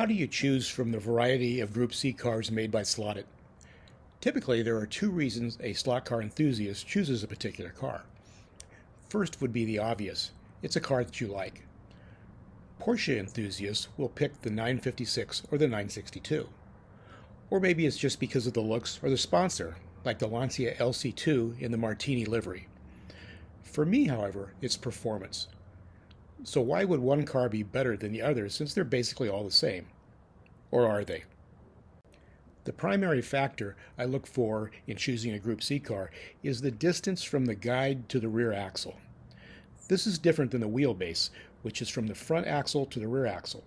How do you choose from the variety of Group C cars made by Slotted? Typically, there are two reasons a slot car enthusiast chooses a particular car. First would be the obvious. It's a car that you like. Porsche enthusiasts will pick the 956 or the 962. Or maybe it's just because of the looks or the sponsor, like the Lancia LC2 in the Martini livery. For me, however, it's performance. So why would one car be better than the other since they're basically all the same? Or are they? The primary factor I look for in choosing a Group C car is the distance from the guide to the rear axle. This is different than the wheelbase, which is from the front axle to the rear axle.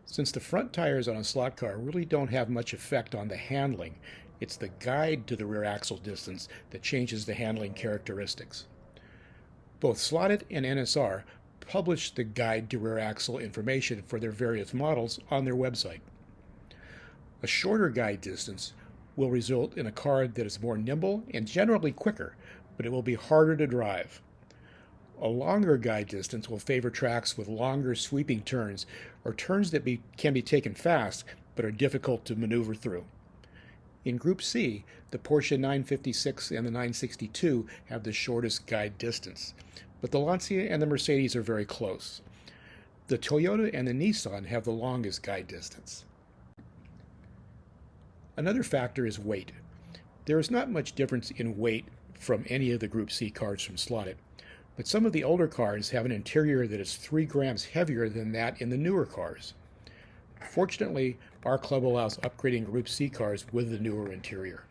Since the front tires on a slot car really don't have much effect on the handling, it's the guide to the rear axle distance that changes the handling characteristics. Both Slotted and NSR publish the guide to rear axle information for their various models on their website. A shorter guide distance will result in a car that is more nimble and generally quicker, but it will be harder to drive. A longer guide distance will favor tracks with longer sweeping turns or turns that can be taken fast but are difficult to maneuver through. In Group C, the Porsche 956 and the 962 have the shortest guide distance, but the Lancia and the Mercedes are very close. The Toyota and the Nissan have the longest guide distance. Another factor is weight. There is not much difference in weight from any of the Group C cars from Slotted, but some of the older cars have an interior that is 3 grams heavier than that in the newer cars. Fortunately, our club allows upgrading Group C cars with the newer interior.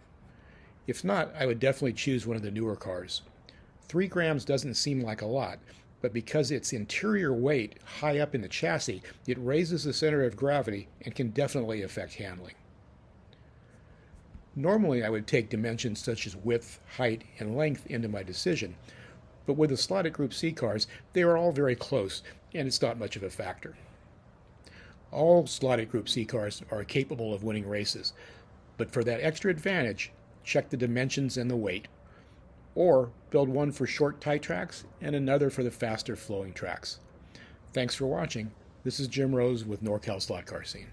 If not, I would definitely choose one of the newer cars. 3 grams doesn't seem like a lot, but because its interior weight high up in the chassis, it raises the center of gravity and can definitely affect handling. Normally, I would take dimensions such as width, height, and length into my decision, but with the Slotted Group C cars, they are all very close, and it's not much of a factor. All Slotted Group C cars are capable of winning races, but for that extra advantage, check the dimensions and the weight. Or build one for short, tight tracks and another for the faster flowing tracks. Thanks for watching. This is Jim Rose with NorCal Slot Car Scene.